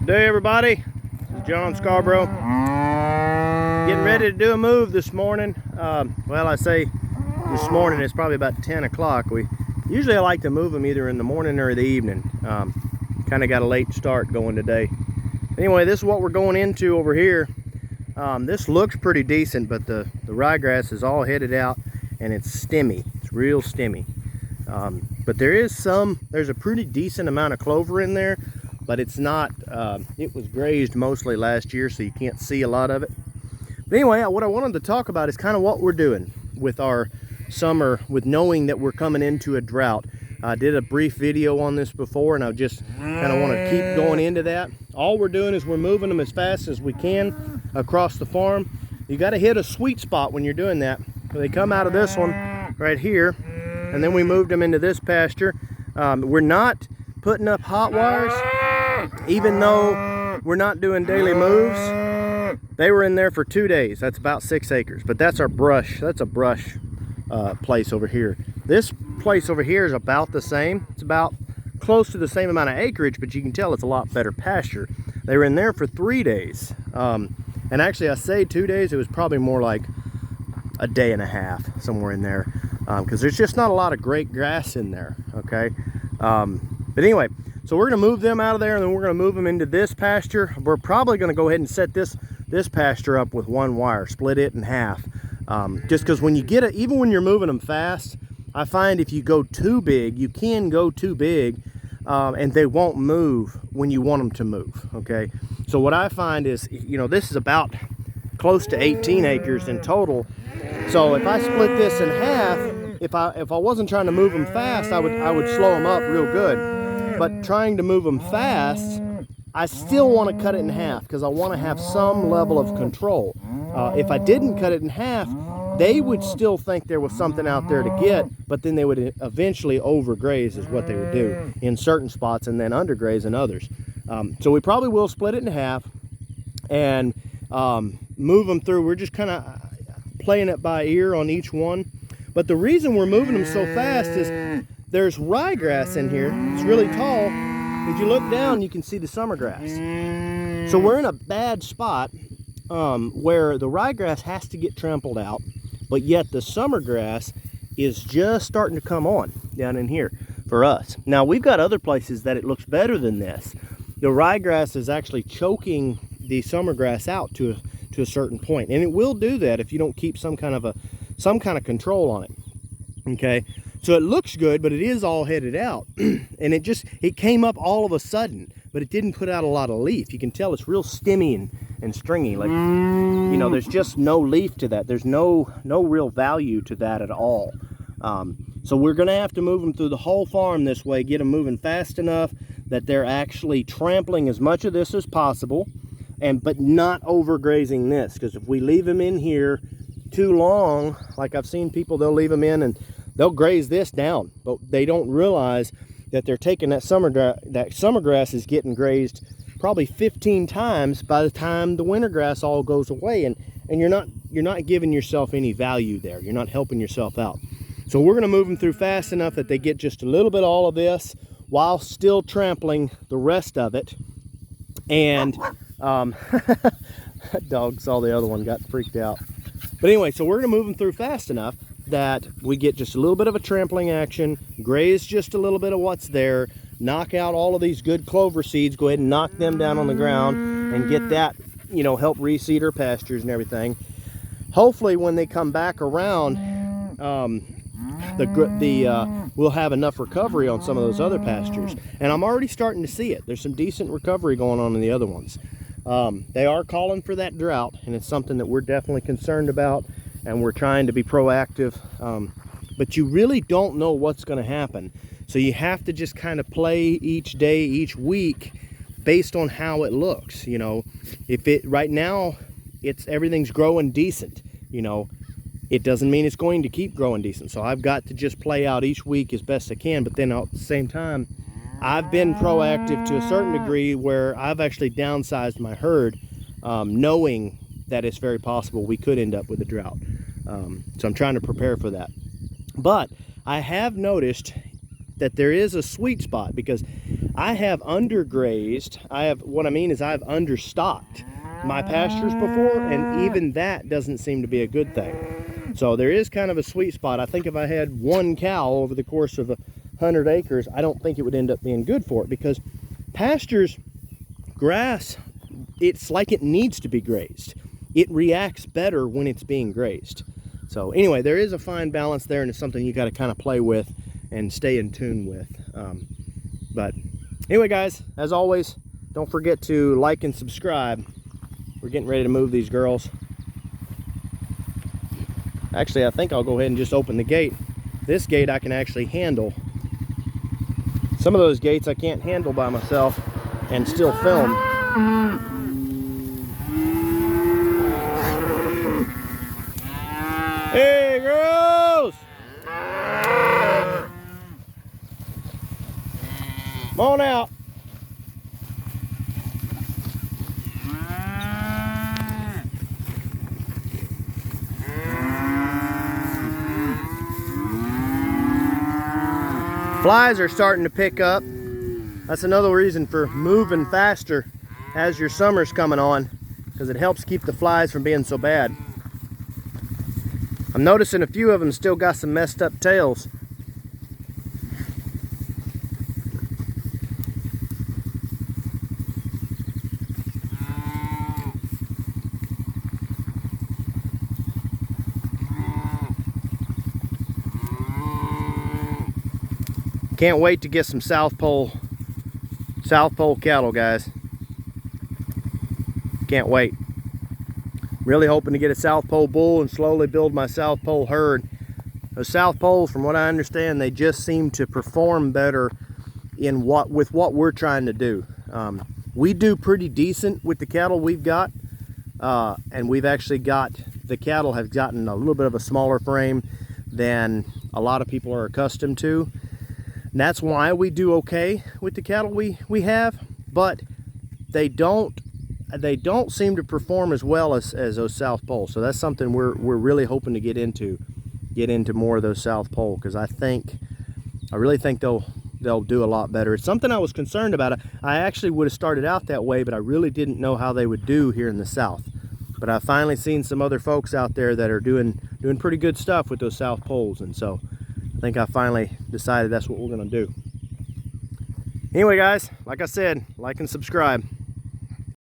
Good day, everybody. This is John Scarborough. Getting ready to do a move this morning. Well, I say this morning, it's probably about 10 o'clock. Usually I like to move them either in the morning or the evening. Kind of got a late start going today. Anyway, this is what we're going into over here. This looks pretty decent, but the ryegrass is all headed out and it's stemmy. It's real stemmy. But there's a pretty decent amount of clover in there, but it's not, it was grazed mostly last year, so you can't see a lot of it. But anyway, what I wanted to talk about is kind of what we're doing with our summer, with knowing that we're coming into a drought. I did a brief video on this before, and I just kind of want to keep going into that. All we're doing is we're moving them as fast as we can across the farm. You got to hit a sweet spot when you're doing that. They come out of this one right here, and then we moved them into this pasture. We're not putting up hot wires, even though we're not doing daily moves. They were in there for 2 days. That's about 6 acres, but that's our brush. That's a brush place over here. This place over here is about the same. It's about close to the same amount of acreage, but you can tell it's a lot better pasture. They were in there for 3 days. And actually, I say 2 days, it was probably more like a day and a half, somewhere in there, because there's just not a lot of great grass in there, okay? But anyway, so we're going to move them out of there, and then we're going to move them into this pasture. We're probably going to go ahead and set this pasture up with one wire, split it in half, just because when you get it, even when you're moving them fast, I find if you go too big, you can go too big, and they won't move when you want them to move, okay? So what I find is, you know, this is about close to 18 acres in total. So if I split this in half, if I wasn't trying to move them fast, I would slow them up real good. But trying to move them fast, I still want to cut it in half because I want to have some level of control. If I didn't cut it in half, they would still think there was something out there to get, but then they would eventually overgraze is what they would do in certain spots and then undergraze in others. So we probably will split it in half and move them through. We're just kind of playing it by ear on each one. But the reason we're moving them so fast is there's ryegrass in here. It's really tall. If you look down, you can see the summer grass. So we're in a bad spot where the ryegrass has to get trampled out, but yet the summer grass is just starting to come on down in here for us. Now, we've got other places that it looks better than this. The ryegrass is actually choking the summer grass out to a certain point, and it will do that if you don't keep some kind of control on it. Okay, so it looks good, but it is all headed out, and it came up all of a sudden, but it didn't put out a lot of leaf. You can tell it's real stemmy and stringy, like, you know, there's just no leaf to that. There's no real value to that at all. So we're gonna have to move them through the whole farm this way, get them moving fast enough that they're actually trampling as much of this as possible, but not overgrazing this, because if we leave them in here too long, like I've seen people, they'll leave them in and they'll graze this down, but they don't realize that they're taking that summer grass is getting grazed probably 15 times by the time the winter grass all goes away, and you're not giving yourself any value there. You're not helping yourself out. So we're going to move them through fast enough that they get just a little bit of all of this while still trampling the rest of it. And that dog saw the other one, got freaked out. But anyway, so we're going to move them through fast enough that we get just a little bit of a trampling action, graze just a little bit of what's there, knock out all of these good clover seeds, go ahead and knock them down on the ground and get that, you know, help reseed our pastures and everything. Hopefully when they come back around, we'll have enough recovery on some of those other pastures. And I'm already starting to see it. There's some decent recovery going on in the other ones. They are calling for that drought, and it's something that we're definitely concerned about, and we're trying to be proactive. But you really don't know what's going to happen. So you have to just kind of play each day, each week, based on how it looks. You know, if right now everything's growing decent, you know, it doesn't mean it's going to keep growing decent. So I've got to just play out each week as best I can. But then at the same time, I've been proactive to a certain degree where I've actually downsized my herd, knowing that it's very possible we could end up with a drought. So I'm trying to prepare for that. But I have noticed that there is a sweet spot, because I have undergrazed. What I mean is I've understocked my pastures before, and even that doesn't seem to be a good thing. So there is kind of a sweet spot. I think if I had one cow over the course of 100 acres, I don't think it would end up being good for it, because pastures, grass, it's like it needs to be grazed. It reacts better when it's being grazed. So anyway, there is a fine balance there, and it's something you got to kind of play with and stay in tune with. But anyway, guys, as always, don't forget to like and subscribe. We're getting ready to move these girls. Actually, I think I'll go ahead and just open the gate. This gate I can actually handle. Some of those gates I can't handle by myself and still film. Hey, girls! Come on out. Flies are starting to pick up. That's another reason for moving faster as your summer's coming on, because it helps keep the flies from being so bad. I'm noticing a few of them still got some messed up tails. Can't wait to get some South Pole cattle, guys. Can't wait. Really hoping to get a South Pole bull and slowly build my South Pole herd. Those South Poles, from what I understand, they just seem to perform better with what we're trying to do. We do pretty decent with the cattle we've got, and we've actually got, the cattle have gotten a little bit of a smaller frame than a lot of people are accustomed to. And that's why we do okay with the cattle we have, but they don't seem to perform as well as those South Pole. So that's something we're really hoping to get into more of those South Pole, because I really think they'll do a lot better. It's something I was concerned about. I actually would have started out that way, but I really didn't know how they would do here in the South. But I've finally seen some other folks out there that are doing pretty good stuff with those South Poles, and so I think I finally decided that's what we're gonna do. Anyway, guys, like I said, like and subscribe.